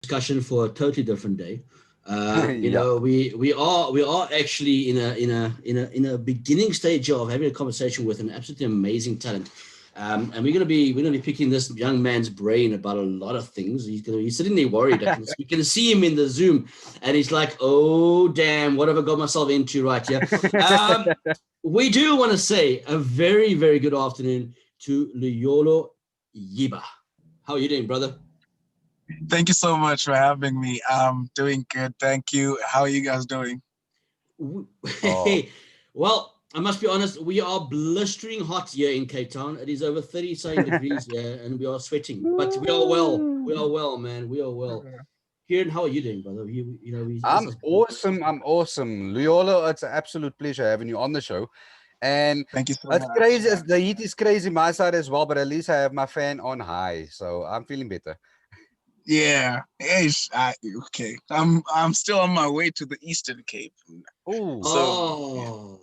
discussion for a totally different day. Yeah. We are actually in a beginning stage of having a conversation with an absolutely amazing talent. And we're gonna be picking this young man's brain about a lot of things. He's sitting there worried. We can see him in the Zoom, and he's like, "Oh damn, what have I got myself into right here?" We do want to say a very, very good afternoon to Luyolo Yiba. How are you doing, brother? Thank you so much for having me. I'm doing good. Thank you. How are you guys doing? Oh, Well, I must be honest, we are blistering hot here in Cape Town. It is over 30 something degrees here, and we are sweating. But we are well. We are well, man. We are well. Kieran, how are you doing, brother? I'm awesome. I'm awesome. Luyolo, it's an absolute pleasure having you on the show. And Thank you so it's much. crazy. The heat is crazy my side as well, but at least I have my fan on high. So I'm feeling better. Yeah. Okay. I'm still on my way to the Eastern Cape. Oh, Oh,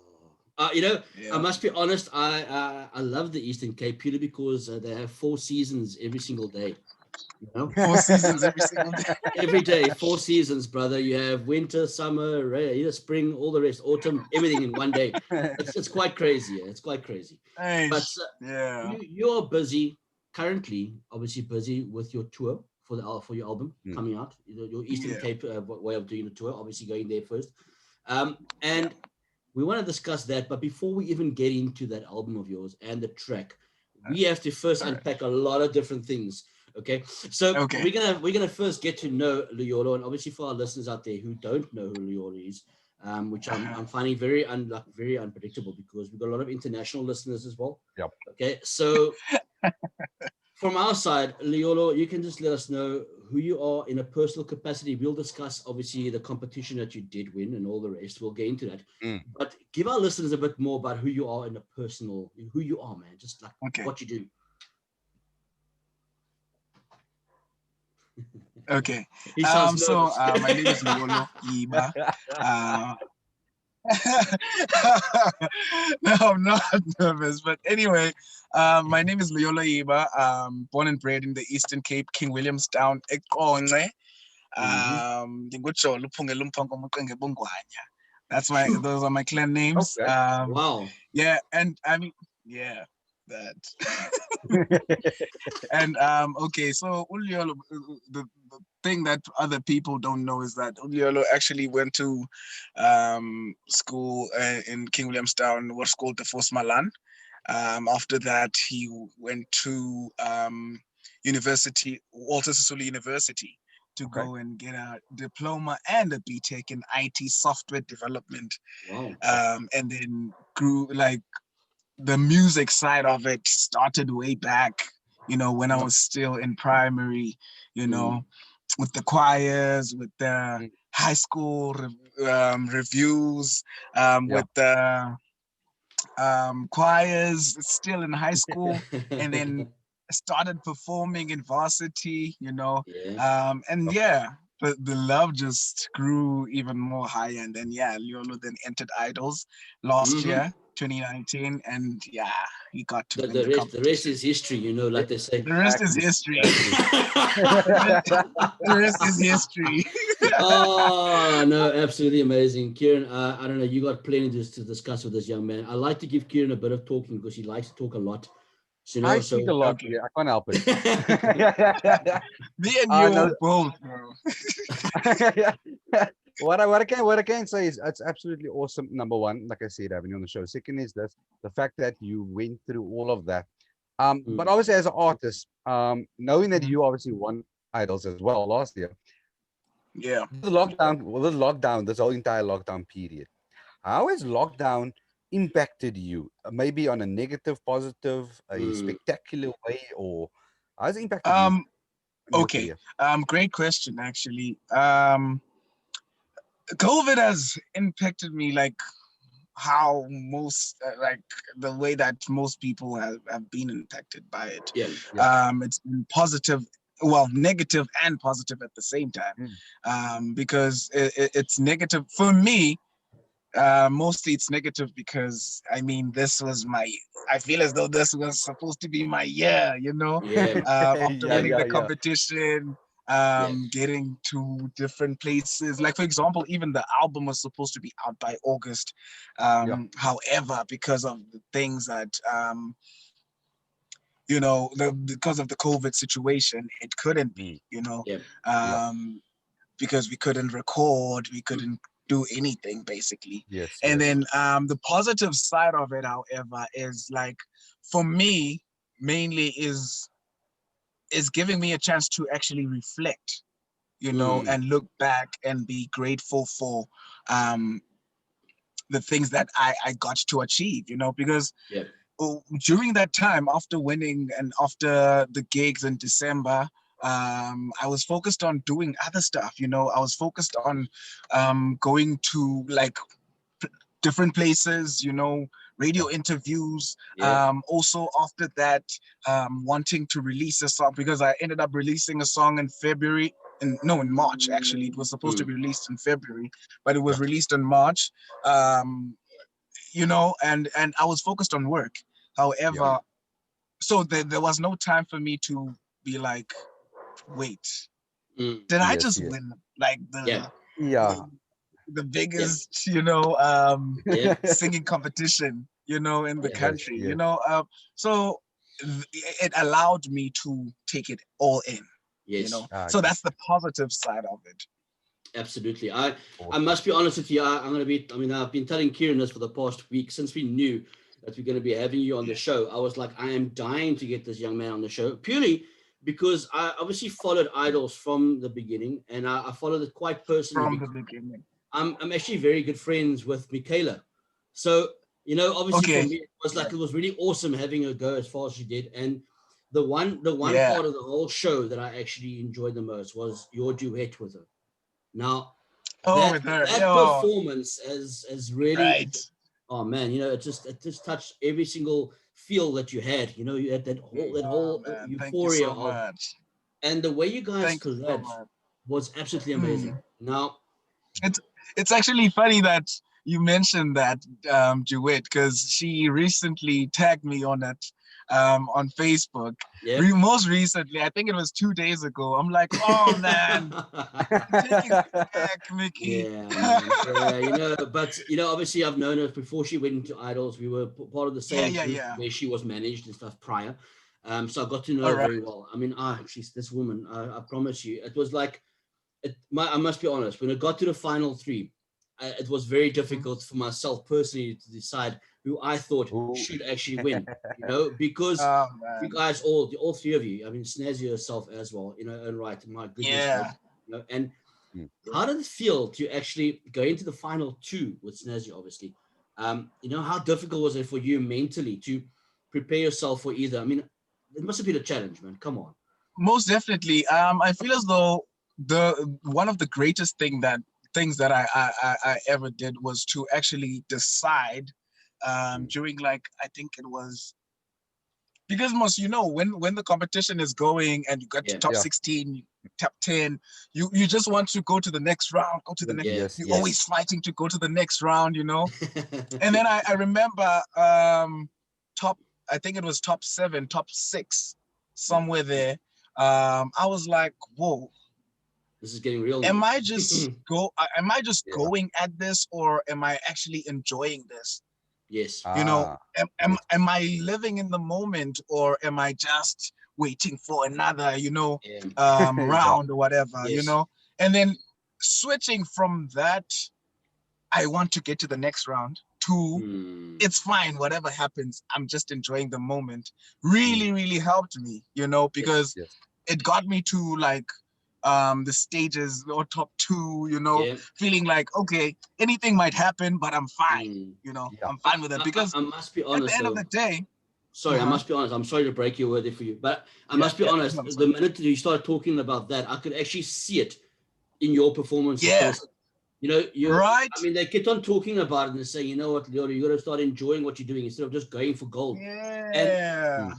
I yeah. must be honest. I love the Eastern Cape purely because they have 4 seasons every single day. You know, 4 seasons every single day. every day, 4 seasons, brother. You have winter, summer, spring, all the rest, autumn, everything in one day. It's quite crazy. Yeah, it's quite crazy. But Yeah. you're busy currently, obviously busy with your tour for your album Mm. coming out. Your Eastern Yeah. Cape way of doing the tour, obviously going there first. Yeah. And we want to discuss that. But before we even get into that album of yours and the track, we have to first All right. unpack a lot of different things. Okay, so Okay. we're gonna first get to know Luyolo, and obviously for our listeners out there who don't know who Luyolo is, which I'm finding very very unpredictable because we've got a lot of international listeners as well. yep. Okay, so from our side, Luyolo, you can just let us know who you are in a personal capacity. We'll discuss obviously the competition that you did win and all the rest. We'll get into that. Mm. But give our listeners a bit more about who you are in a personal, who you are, man. Just like Okay. what you do. Okay. He sounds So nervous. my name is Luyolo Yiba. Uh, no, I'm not nervous. But anyway, my name is Luyolo Yiba. Born and bred in the Eastern Cape, King Williamstown, eQonce. NdinguJola uphungela umphongo omuqenge ebungwanya. Those are my clan names. Okay. Wow. Yeah, and I mean, yeah, that. And okay, so Uliolo, the thing that other people don't know is that Uliolo actually went to school in King Williamstown, what's called the Force Malan. After that, he went to university, Walter Sisulu University, to Okay. go and get a diploma and a BTech in IT software development. Wow. And then grew like the music side of it started way back, when I was still in primary, with the choirs, with the Mm. high school reviews, Yeah. with the choirs still in high school, and then started performing in varsity, Yeah. and yeah, the love just grew even more higher. And then Luyolo then entered Idols last Mm-hmm. year, 2019, and yeah, he got to The, win the the rest the rest competition. is history, like they say. The rest is Exactly. history. Exactly. The rest is history. Oh no, absolutely amazing. Kieran, I don't know, you got plenty to discuss with this young man. I like to give Kieran a bit of talking because he likes to talk a lot. So, I speak a lot. Okay, Yeah, I can't help it. me and I you know. both, bro. What I can say is it's absolutely awesome. Number one, like I said, having you on the show. Second is this the fact that you went through all of that. But Mm, obviously as an artist, knowing that Mhm. you obviously won idols as well last year. Yeah. This whole entire lockdown period. How has lockdown impacted you? Maybe on a negative, positive, a mm, spectacular way, or how has it impacted you Um. in your Okay. career? Great question, actually. COVID has impacted me like how most like the way that most people have been impacted by it. yeah. Yeah. It's been positive, well, negative and positive at the same time. Mm. Because it's negative for me. Mostly it's negative because I mean I feel as though this was supposed to be my year, Yeah. after Yeah, winning yeah, the yeah. competition, getting to different places. Like, for example, even the album was supposed to be out by August. However, because of the things that, because of the COVID situation, it couldn't be, because we couldn't record, we couldn't do anything basically. Yes. And yes. then the positive side of it, however, is like, for me, mainly is giving me a chance to actually reflect, and look back and be grateful for the things that I got to achieve, because during that time, after winning and after the gigs in December, I was focused on doing other stuff. I was focused on going to like different places, radio interviews. Also after that, wanting to release a song, because I ended up releasing a song in February. In March, actually. It was supposed to be released in February, but it was released in March. And I was focused on work. However, so there was no time for me to be like, wait, did I just win like the biggest, singing competition, in the country, so it allowed me to take it all in, so that's the positive side of it. Absolutely. I must be honest with you. I've been telling Kieran this for the past week since we knew that we're going to be having you on the show. I was like, I am dying to get this young man on the show, purely because I obviously followed Idols from the beginning, and I followed it quite personally. From the beginning. I'm actually very good friends with Michaela. So, obviously for me, it was really awesome having her go as far as she did. And the one part of the whole show that I actually enjoyed the most was your duet with her. Now, that performance has really, oh man, it just touched every single feel that you had. You had that whole euphoria and the way you guys collabed was absolutely amazing. Now, it's actually funny that you mentioned that duet, because she recently tagged me on it on Facebook. Most recently, I think it was 2 days ago. I'm like, oh man, take it back, Mickey. But obviously I've known her before she went into Idols. We were part of the same group where she was managed and stuff prior. So I got to know her very well. I mean, she's this woman. I promise you, it was like, I must be honest, when it got to the final three, it was very difficult for myself personally to decide who I thought should actually win, because you guys, all three of you, I mean, Snazzy herself as well, and right, my goodness. And how did it feel to actually go into the final two with Snazzy, obviously? How difficult was it for you mentally to prepare yourself for either? I mean, it must have been a challenge, man. Come on. Most definitely. I feel as though one of the greatest things that I ever did was to actually decide during, like, I think it was, because most, when the competition is going and you got to top 16, top 10, you just want to go to the next round, you're always fighting to go to the next round, And then I remember I think it was top 7, top 6, somewhere there. I was like, whoa, this is getting real. Am I just going at this, or am I actually enjoying this? Yes. Am I living in the moment, or am I just waiting for another, round or whatever, And then switching from that, I want to get to the next round, to it's fine, whatever happens, I'm just enjoying the moment, really, really helped me, because it got me to like the stages or top 2, feeling like, okay, anything might happen, but I'm fine, I'm fine with it, because I must be honest, at the end of the day, sorry, I must be honest, I'm sorry to break your word there for you, but I must be honest, the minute you started talking about that, I could actually see it in your performance. Right. I mean, they kept on talking about it and they say, you know what, Luyolo, you got to start enjoying what you're doing instead of just going for gold. And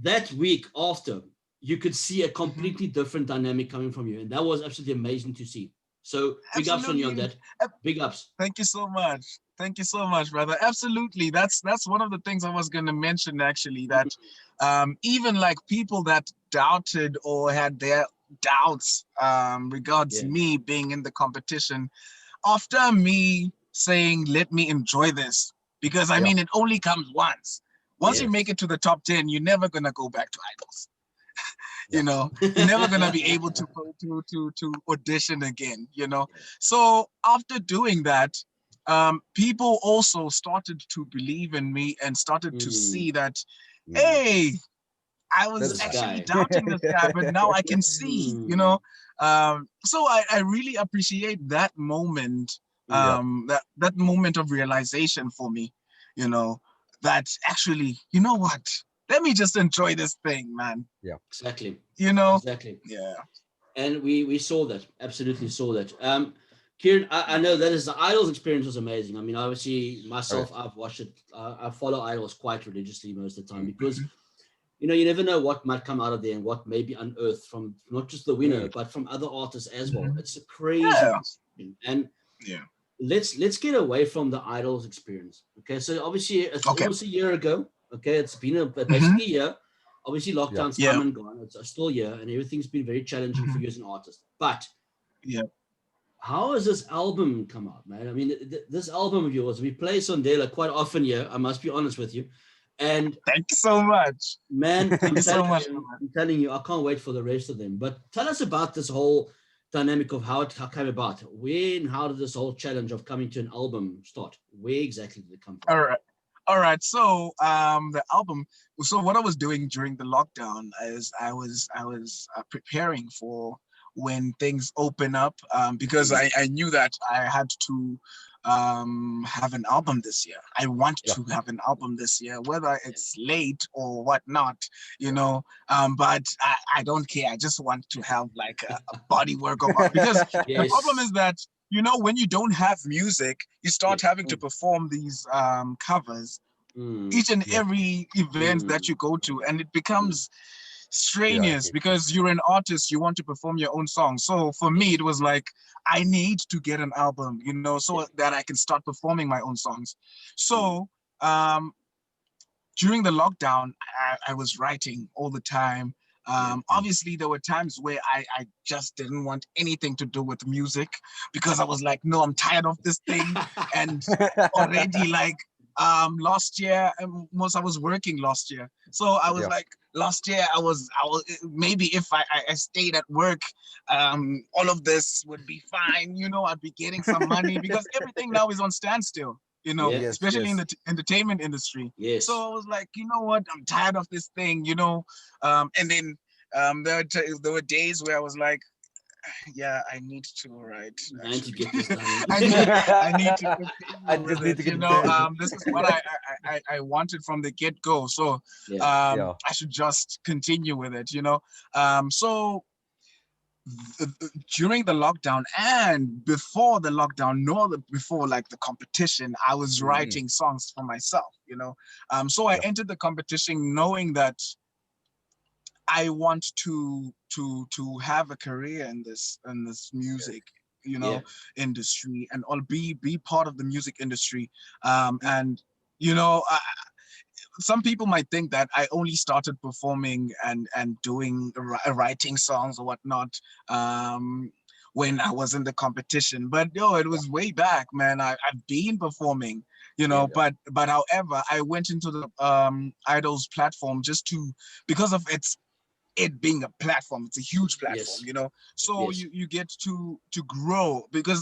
that week after, you could see a completely different dynamic coming from you. And that was absolutely amazing to see. So big ups on you on that. Big ups. Thank you so much. Thank you so much, brother. Absolutely. That's one of the things I was going to mention, actually, that even like people that doubted or had their doubts regards Yeah. me being in the competition after me saying, let me enjoy this. Because I Yeah. mean, it only comes once. Once you Yes. make it to the top 10, you're never going to go back to idols. Yeah. You know, you're never going to be able to audition again, you know. So after doing that, people also started to believe in me and started to see that, Mm. hey, I was This actually guy. doubting this guy, but now I can see, you know. So I really appreciate that moment, Yeah. that moment of realization for me, you know, that actually, you know what? Let me just enjoy this thing, man. Exactly. You know? Exactly. Yeah. And we saw that, absolutely saw that. Kieran, I know that is the Idols experience was amazing. I mean, obviously myself, I've watched it. I follow Idols quite religiously most of the time because, you know, you never know what might come out of there and what may be unearthed from not just the winner, but from other artists as well. It's a crazy Yeah. thing. And Yeah. let's get away from the Idols experience. Okay, so obviously it's Okay. almost a year ago. Okay, it's been Mhm. basically a year. Obviously, lockdown's Yeah. come and gone. It's still a year, and everything's been very challenging for Mhm. you as an artist. But Yeah. how has this album come out, man? I mean, this album of yours, we play Sondela quite often here. I must be honest with you, and Thank you so much. man, Thank you so much. I'm telling you, I can't wait for the rest of them. But tell us about this whole dynamic of how it came about. When, how did this whole challenge of coming to an album start? Where exactly did it come from? All right. All right. So the album. So what I was doing during the lockdown is I was preparing for when things open up, because I knew that I had to have an album this year. I want Yeah. to have an album this year, whether it's late or whatnot, you know. But I don't care. I just want to have like a body work of because the problem is Yes. that, you know, when you don't have music, you start Yes. having to perform these covers Mm, each and Yeah. every event that you go to, and it becomes Yeah. I strenuous get you. because you're an artist, you want to perform your own song. So for me, it was like, I need to get an album, you know, so that I can start performing my own songs. So um, during the lockdown, I was writing all the time. Obviously, there were times where I just didn't want anything to do with music because I was like, no, I'm tired of this thing. And already, like, last year, most I was working last year. So I was Yeah. like, last year, I was maybe if I stayed at work, all of this would be fine. You know, I'd be getting some money because everything now is on standstill, you know, Yeah. Yes. especially in Yes. the entertainment industry. So Yes. I was like, you know what? I'm tired of this thing, you know. And then there were days where I was like, yeah, I need to write. I need to Actually, get this done. I need to I continue just with need it. to You get it know, done. this is what I wanted from the get go. So Yeah. Yeah. I should just continue with it. You know, so during the lockdown and before the lockdown, nor before like the competition, I was writing songs for myself, you know. So I Yeah. entered the competition knowing that I want to have a career in this music, you Yeah. know, industry, and I'll be part of the music industry. And you know, some people might think that I only started performing and doing writing songs or whatnot when I was in the competition. But yo, it was way back, man. I've been performing, you Yeah. know. But however, I went into the Idols platform just to because of it being a platform. It's a huge platform, Yes. you know. So Yes. you get to grow because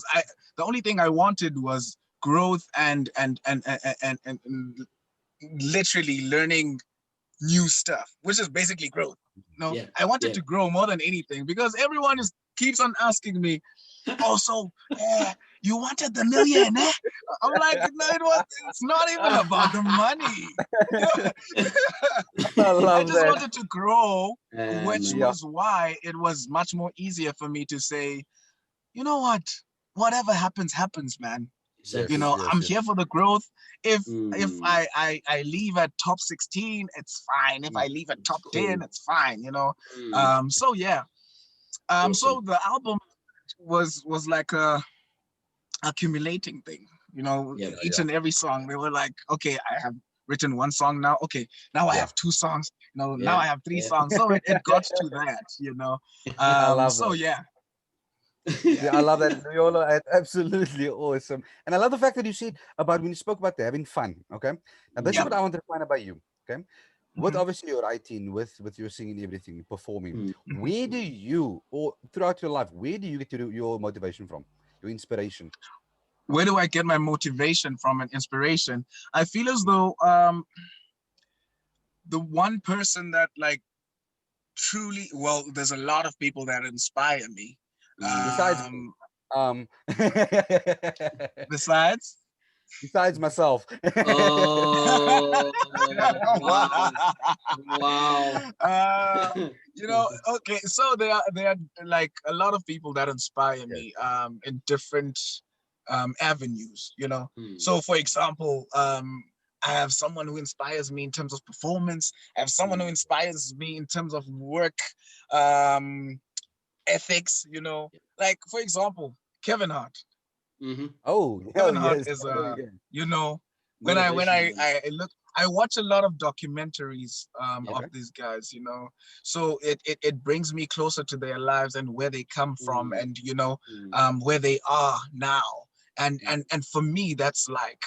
the only thing I wanted was growth and literally learning new stuff, which is basically growth. No, Yeah. I wanted Yeah. to grow more than anything because everyone is keeps on asking me, also, you wanted the million, eh? I'm like, no, it's not even about the money. You know? I I love just that. wanted to grow, which Man. Yeah. was why it was much more easier for me to say, you know what? Whatever happens, happens, man. You Exactly. Yes. know, Yes. I'm Yes. here for the growth. If Mm. I leave at top 16, it's fine. If I leave at It's top 10, cool. it's fine, you know. Mm. So yeah. So Awesome. the album was like a accumulating thing, you know. Yeah. Yeah. Each Yeah. and every song, they were like, okay, I have written one song. Now, okay, now I have 2 songs. Now I have 3 songs. So it got to that, you know. I love So that. yeah. Yeah, I love that. Luyolo, absolutely awesome. And I love the fact that you said about when you spoke about having fun. Okay. Now, this is Yeah. what I want to find out about you. Okay. With Mhm. obviously your writing, with your singing, everything, performing, Mm. where do you, or throughout your life, where do you get your motivation from, your inspiration? Where do I get my motivation from and inspiration? I feel as though the one person that like truly, well, there's a lot of people that inspire me. Besides me. Um, Besides, besides myself. Oh, wow. Wow. you know, okay, so there are like a lot of people that inspire Yes. me in different avenues, you know. Mm. So for example, I have someone who inspires me in terms of performance. I have someone who inspires me in terms of work um ethics, you know. Like for example, Kevin Hart. Mm-hmm. Oh, hell Kevin Hart yes. is Oh, yeah. you know, Motivational. I look, I watch a lot of documentaries of Okay. these guys, you know. So it brings me closer to their lives and where they come from, Mm. and you know, Mm. where they are now. And for me, that's like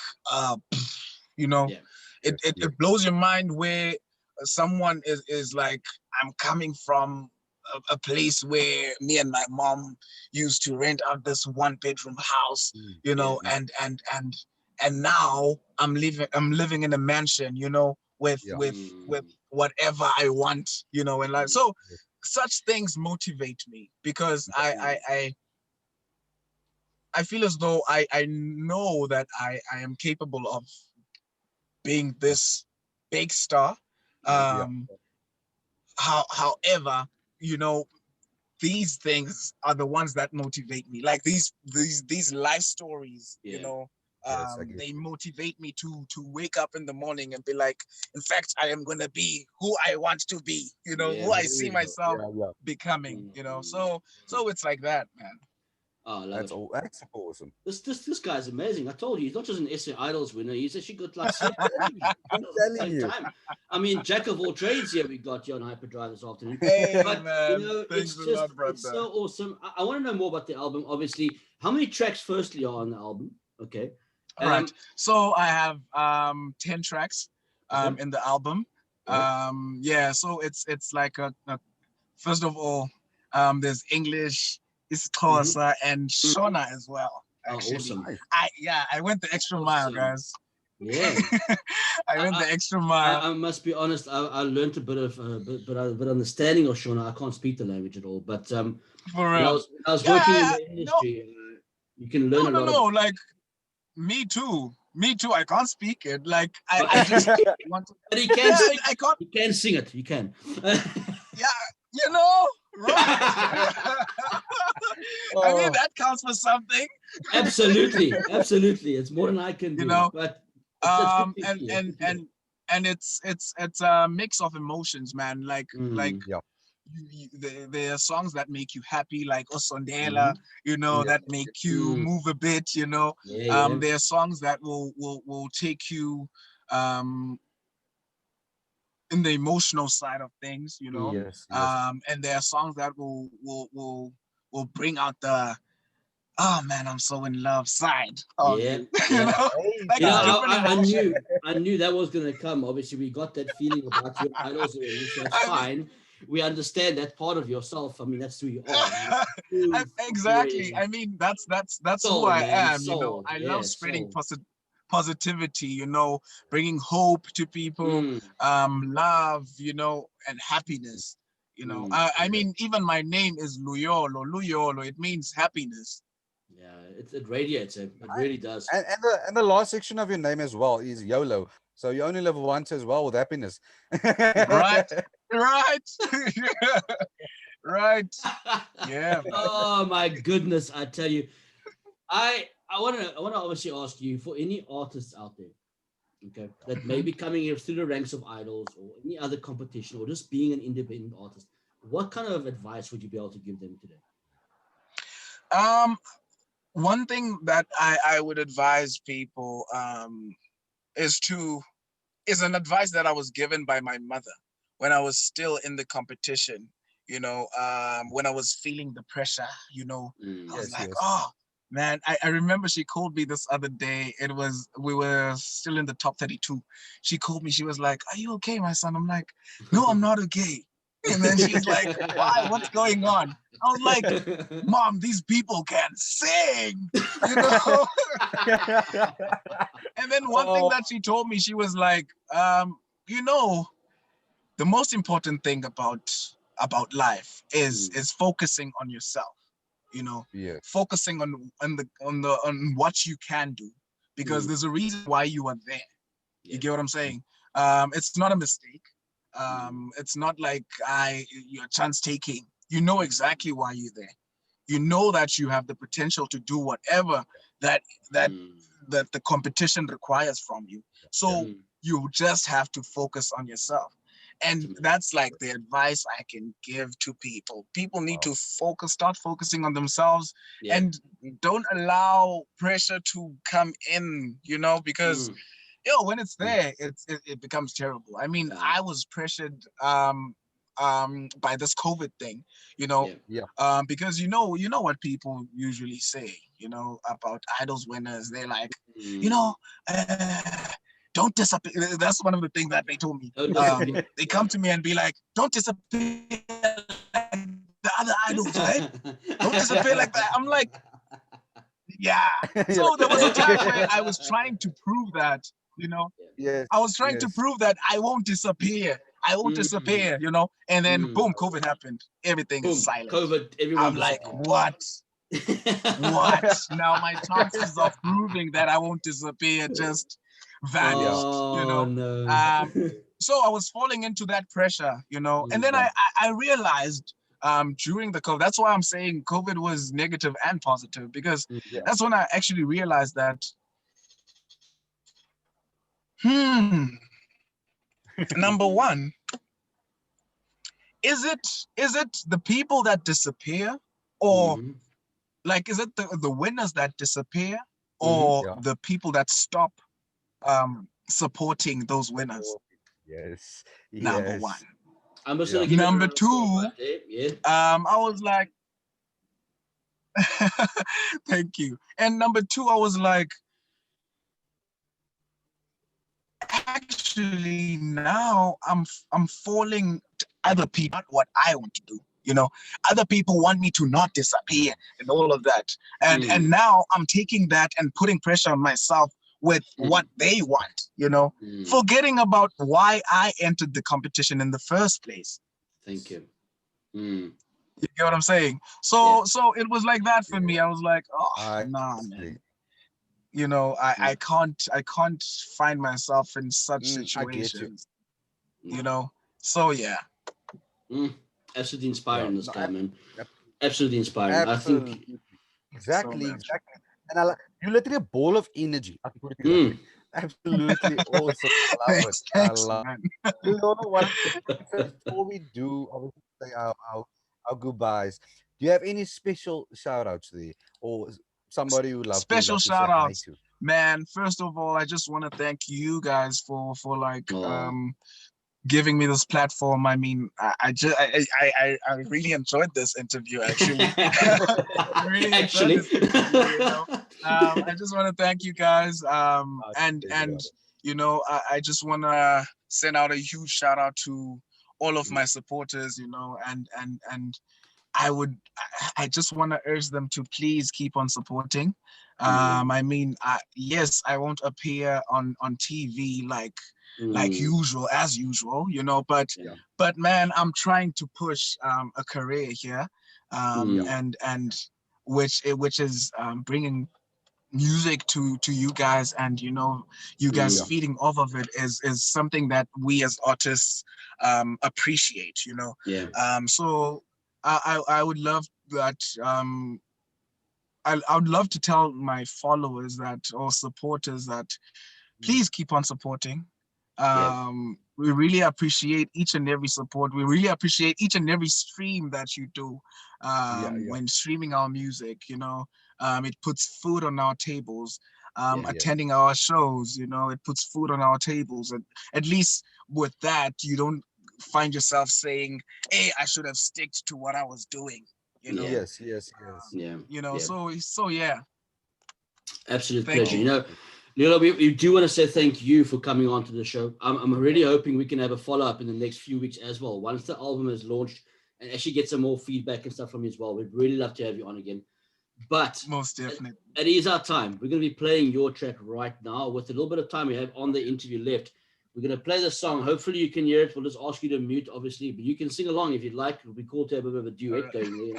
you know, Yeah. it blows your mind where someone is like, I'm coming from a place where me and my mom used to rent out this 1-bedroom house, you know, Yeah. and now I'm living in a mansion, you know, with Yeah. with whatever I want, you know, and like, so Yes. such things motivate me because I feel as though I know that I am capable of being this big star. Yeah. Um, however, you know, these things are the ones that motivate me. Like these life stories, you Yeah. know, Yes, I get they you. motivate me to wake up in the morning and be like, in fact, I am gonna be who I want to be, you know, Yeah. who I There see we go. myself Yeah, yeah. becoming, you know. Mm. So it's like that, man. Oh, I love That's it. all. That's super awesome. This guy's amazing. I told you, he's not just an SA Idols winner. He's actually got like 7 Grammys I'm at the telling same you. time. I mean, jack of all trades here we got here on Hyperdrive this afternoon. Hey But you man, know, thanks a lot, it's brother. so awesome. I want to know more about the album. Obviously, how many tracks firstly are on the album? Okay. All right. So I have 10 tracks Okay. in the album. Yeah. Yeah, so it's like first of all, there's English, Mm-hmm. Xhosa, and Shona as well. Oh, Actually, awesome. Nice. I went the extra mile, Awesome. guys. Yeah. I I, went I, the extra mile I must be honest. I learned a bit of bit understanding of Shona. I can't speak the language at all, but for when real. I was Yeah, working in the no, industry, you can learn a no, lot no. about. Like me too. Me too. I can't speak it. Like I But just want to. he can Yeah, sing. I can't. He can sing it. He can. Yeah, you know, right? I mean, Oh, that counts for something, Absolutely, absolutely. It's more than I can you do, know. but it's good to And hear. It's and good to hear. and it's a mix of emotions, man. Like Mm, yeah. there are songs that make you happy, like Sondela, mhm. you know, Yes. that make you Mm, move a bit, you know. yeah, yeah. There are songs that will take you um in the emotional side of things, you know. Mm. Yes. Yes. And there are songs that will bring out the, oh man, I'm so in love side of Yeah, you, you yeah. know, Hey, like You know, it's side. different I emotions. I knew that was going to come. Obviously, we got that feeling about your idols already, so it's I mean, fine. We understand that part of yourself. I mean, that's who you are. You know, true exactly. fucking I mean, that's who soul, I man. am. You know, Soul. I love Yeah, spreading soul. positivity. You know, bringing hope to people, Mm, love. You know, and happiness. You know, mm. I mean, even my name is Luyolo. Luyolo. It means happiness. Yeah, it radiates. It really does. And the last section of your name as well is YOLO. So you only live once as well with happiness. Right. Right. Right. Yeah, man. Oh my goodness, I tell you. I want to obviously ask you for any artists out there, okay, that may Mhm. be coming here through the ranks of idols or any other competition or just being an independent artist. What kind of advice would you be able to give them today? Um, one thing that I would advise people is to is an advice that I was given by my mother when I was still in the competition. When I was feeling the pressure, I was Yes, like, yes. oh man, I remember she called me this other day. We were still in the top 32. She called me. She was like, "Are you okay, my son?" I'm like, "No, I'm not okay." And then she's like, "Why? What's going on?" I was like, "Mom, these people can sing, you know." And then one thing that she told me, she was like, you know, the most important thing about life is focusing on yourself, Yeah. focusing on what you can do, because there's a reason why you are there. You get what I'm saying? It's not a mistake. It's not like you're chance taking. You know exactly why you're there. You know that you have the potential to do whatever that that that the competition requires from you. So you just have to focus on yourself. And that's like the advice I can give to people. People need to start focusing on themselves, and don't allow pressure to come in, because when it's there, it becomes terrible. I mean, I was pressured by this COVID thing, Yeah. because you know what people usually say, about idols winners. They're like, uh, don't disappear. That's one of the things that they told me. They come to me and be like, don't disappear like the other idols, right? Don't disappear like that. I'm like, yeah. So there was a time where I was trying to prove that, Yes, I was trying to yes. prove that I won't disappear. I won't disappear, and then boom, COVID happened. Everything is Boom, silent. COVID, everyone I'm like, disappeared. what? What? Now my chances of proving that I won't disappear just vanished, Oh, no. So I was falling into that pressure, and then I realized during the COVID, that's why I'm saying COVID was negative and positive, because Yeah. that's when I actually realized that, number one, is it the people that disappear, or like, is it the winners that disappear, or Yeah. the people that stop supporting those winners? Yes. Number one. Yes. I'm just Yeah. gonna give it a Number round of applause two, right there. Yeah. I was like, thank you. And number two, I was like, actually now I'm falling to other people, not what I want to do. Other people want me to not disappear and all of that. And now I'm taking that and putting pressure on myself with what they want, forgetting about why I entered the competition in the first place. Thank you. You get what I'm saying? So it was like that for me. I was like, oh nah, man. I can't find myself in such I get you. situations. So yeah. Absolutely Yeah. inspiring, this No, guy, man. Absolutely inspiring. I think. absolutely. So Exactly, much. exactly. And you're literally a ball of energy. I can put it that way. Absolutely awesome. I love it. I Thanks, love man. it. You know what? So before we do obviously say our goodbyes, do you have any special shout outs there? Or somebody you would love to Special say shout hi outs, to? man. First of all, I just want to thank you guys for like Oh. giving me this platform. I mean, I really enjoyed this interview, actually. I really enjoyed Actually. this interview. I just want to thank you guys. And Yeah. I just want to send out a huge shout out to all of my supporters. And I just want to urge them to please keep on supporting. I mean, yes, I won't appear on TV like usual, as usual, Yeah. but man, I'm trying to push a career here, Mm. and which is bringing music to you guys, and you guys Yeah. feeding off of it is something that we as artists appreciate. Yeah. So I would love that. I would love to tell my followers that, or supporters, that please keep on supporting. Yeah. We really appreciate each and every support. We really appreciate each and every stream that you do Yeah. when streaming our music. It puts food on our tables. Yeah. attending our shows. You know, it puts food on our tables. And at least with that, you don't find yourself saying, "Hey, I should have sticked to what I was doing." You know, Yeah. Yes, yes, Yeah. you know. Yeah. So yeah. Absolute Thank pleasure. you. You know, Luyolo, we do want to say thank you for coming on to the show. I'm really hoping we can have a follow up in the next few weeks as well. Once the album is launched and actually get some more feedback and stuff from you as well. We'd really love to have you on again. But Most definitely. it is our time. We're going to be playing your track right now. With a little bit of time we have on the interview left, we're going to play the song. Hopefully you can hear it. We'll just ask you to mute, obviously, but you can sing along if you'd like. It'll be cool to have a bit of a duet going there, you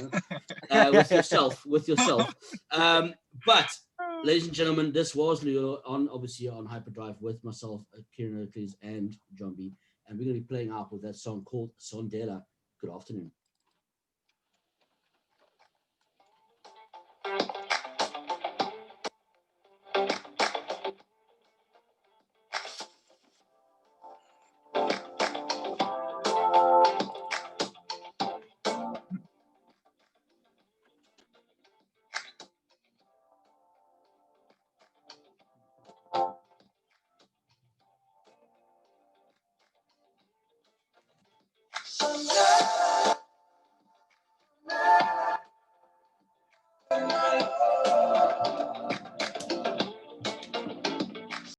know, with yourself. But ladies and gentlemen, this was Luyolo obviously on Hyperdrive with myself, Kieran Oakleys, and John B. And we're going to be playing out with that song called Sondela. Good afternoon. My love.